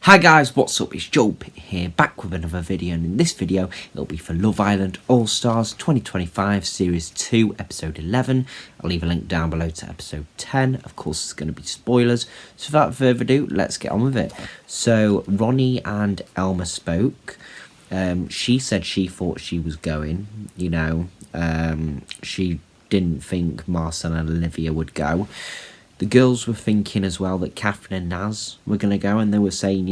Hi guys, what's up? It's Joel Pitt here, back with another video, and in this video it'll be for Love Island All Stars 2025 Series 2 Episode 11. I'll leave a link down below to Episode 10. Of course, it's going to be spoilers, so without further ado, let's get on with it. So, Ronnie and Elma spoke. She said she thought she was going, she didn't think Marcel and Olivia would go. The girls were thinking as well that Catherine and Naz were going to go, and they were saying,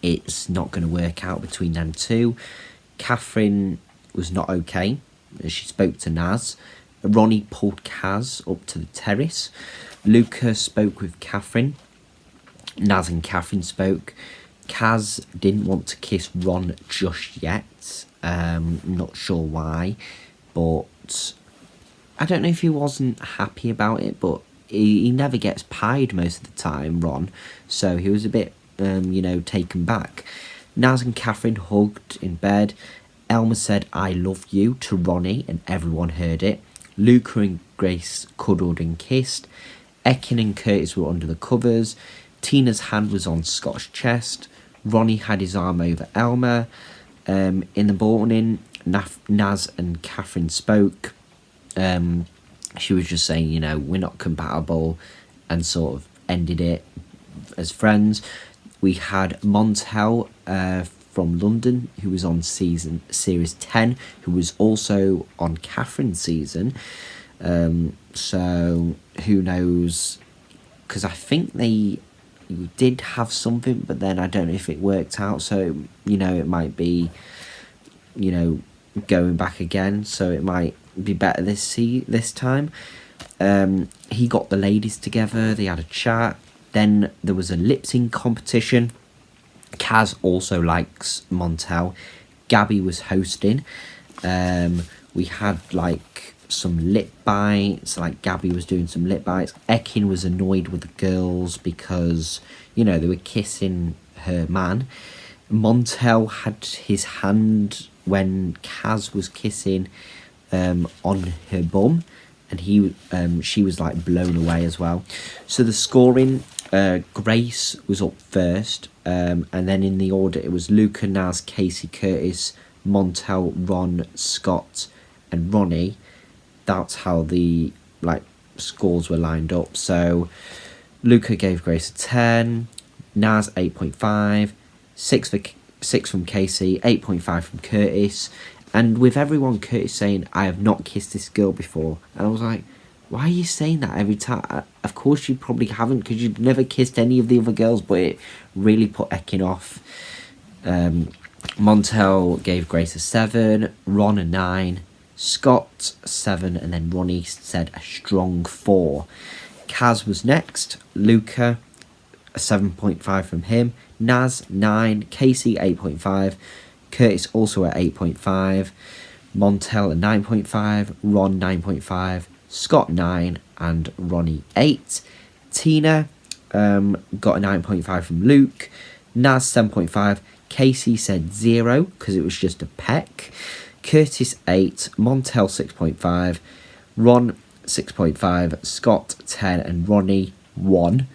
it's not going to work out between them two. Catherine was not okay. She spoke to Naz. Ronnie pulled Kaz up to the terrace. Luca spoke with Catherine. Naz and Catherine spoke. Kaz didn't want to kiss Ron just yet. Not sure why, but I don't know if he wasn't happy about it, but he never gets pied most of the time, Ron, so he was a bit, taken back. Naz and Catherine hugged in bed. Elma said, "I love you," to Ronnie, and everyone heard it. Luca and Grace cuddled and kissed. Ekin and Curtis were under the covers. Tina's hand was on Scott's chest. Ronnie had his arm over Elma. In the morning, Naz and Catherine spoke. She was just saying, we're not compatible, and sort of ended it as friends. We had Montel from London, who was on Series 10, who was also on Catherine's season. So, who knows? Because I think they did have something, but then I don't know if it worked out. So, it might be, going back again. So, it might be better this time. He got the ladies together, they had a chat. Then there was a lip sync competition. Kaz also likes Montel. Gabby was hosting. We had some lip bites, Gabby was doing some lip bites. Ekin was annoyed with the girls because they were kissing her man. Montel had his hand when Kaz was kissing on her bum, and she was blown away as well. So the scoring, Grace was up first, and then in the order it was Luca, Naz, Casey, Curtis, Montel, Ron, Scott and Ronnie. That's how the scores were lined up. So Luca gave Grace a 10, Naz 8.5, 6 from Casey, 8.5 from Curtis. And with everyone, Curtis saying, "I have not kissed this girl before." And I was like, why are you saying that every time? Of course you probably haven't, because you've never kissed any of the other girls, but it really put Ekin off. Montel gave Grace a 7, Ron a 9, Scott 7, and then Ronnie said a strong 4. Kaz was next. Luca, a 7.5 from him. Naz, 9. Casey, 8.5. Curtis also at 8.5, Montel at 9.5, Ron 9.5, Scott 9, and Ronnie 8. Tina got a 9.5 from Luke, Naz 7.5, Casey said 0 because it was just a peck, Curtis 8, Montel 6.5, Ron 6.5, Scott 10, and Ronnie 1.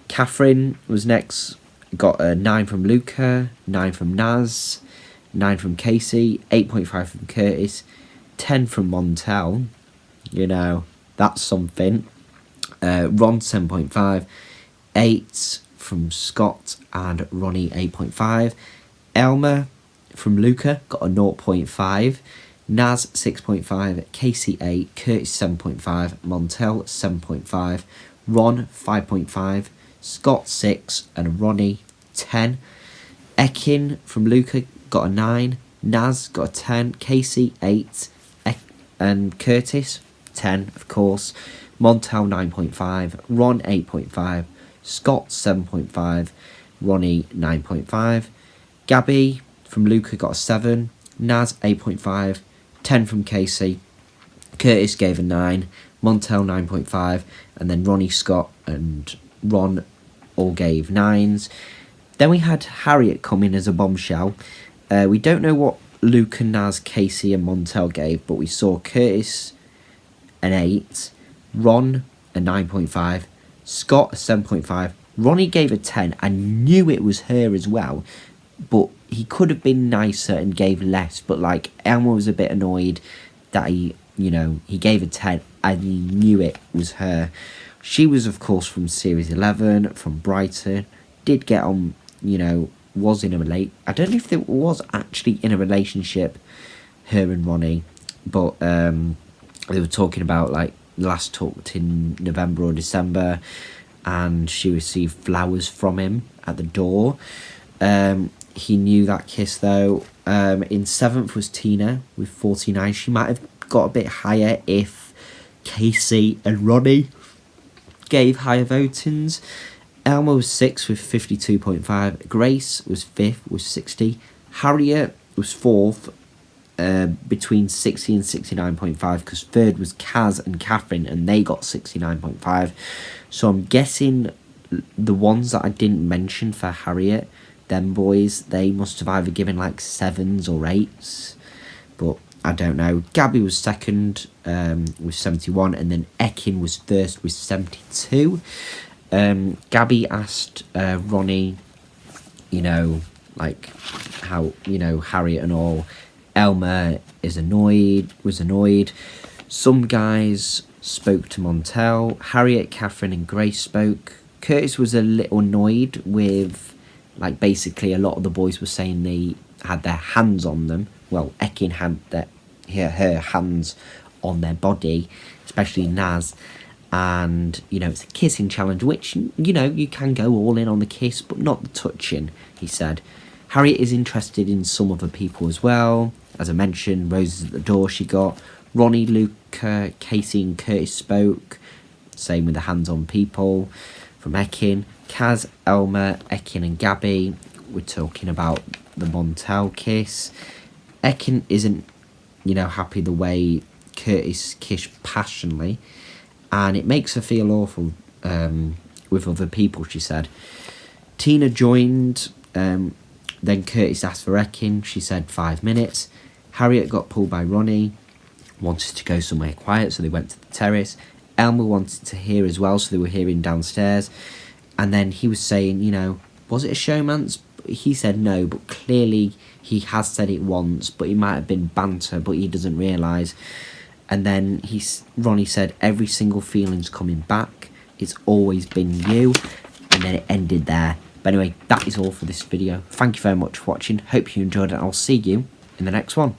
Catherine was next, got a 9 from Luca, 9 from Naz, 9 from Casey, 8.5 from Curtis, 10 from Montel. That's something. Ron 7.5, 8 from Scott, and Ronnie 8.5. Elma from Luca got a 0.5. Naz 6.5, Casey 8, Curtis 7.5, Montel 7.5, Ron 5.5, Scott 6, and Ronnie 10. Ekin from Luca got a 9, Naz got a 10, Casey 8, and Curtis 10, of course. Montel 9.5, Ron 8.5, Scott 7.5, Ronnie 9.5. Gabby from Luca got a 7, Naz 8.5, 10 from Casey. Curtis gave a 9, Montel 9.5, and then Ronnie, Scott and Ron all gave 9s. Then we had Harriet come in as a bombshell. We don't know what Luca, Naz, Casey and Montel gave, but we saw Curtis an 8, Ron a 9.5, Scott a 7.5, Ronnie gave a 10. I knew it was her as well, but he could have been nicer and gave less. But like, Elma was a bit annoyed that he gave a 10 and he knew it was her. She was, of course, from Series 11, from Brighton, did get on, was in a I don't know if it was actually in a relationship, her and Ronnie, but they were talking about, like, last talked in November or December, and she received flowers from him at the door. He knew that kiss, though. In 7th was Tina with 49. She might have got a bit higher if Casey and Ronnie gave higher votings. Elma was 6th with 52.5. Grace was 5th with 60. Harriet was 4th between 60 and 69.5, because 3rd was Kaz and Catherine, and they got 69.5. So I'm guessing the ones that I didn't mention for Harriet, them boys, they must have either given like 7s or 8s, but I don't know. Gabby was 2nd with 71, and then Ekin was 1st with 72. Gabby asked Ronnie, like how, Harriet and all. Elma was annoyed. Some guys spoke to Montel. Harriet, Catherine and Grace spoke. Curtis was a little annoyed with, like, basically a lot of the boys were saying they had their hands on them. Well, Ekin had her hands on their body, especially Naz. And, it's a kissing challenge, which, you can go all in on the kiss, but not the touching, he said. Harriet is interested in some other people as well. As I mentioned, roses at the door she got. Ronnie, Luca, Casey and Curtis spoke. Same with the hands-on people from Ekin. Kaz, Elma, Ekin and Gabby were talking about the Montel kiss. Ekin isn't, happy the way Curtis kissed passionately, and it makes her feel awful with other people, she said. Tina joined. Then Curtis asked for Ekin. She said 5 minutes. Harriet got pulled by Ronnie, wanted to go somewhere quiet, so they went to the terrace. Elma wanted to hear as well, so they were hearing downstairs. And then he was saying, was it a showmance? He said no, but clearly he has said it once, but it might have been banter, but he doesn't realise. And then Ronnie said, every single feeling's coming back. It's always been you. And then it ended there. But anyway, that is all for this video. Thank you very much for watching. Hope you enjoyed it. I'll see you in the next one.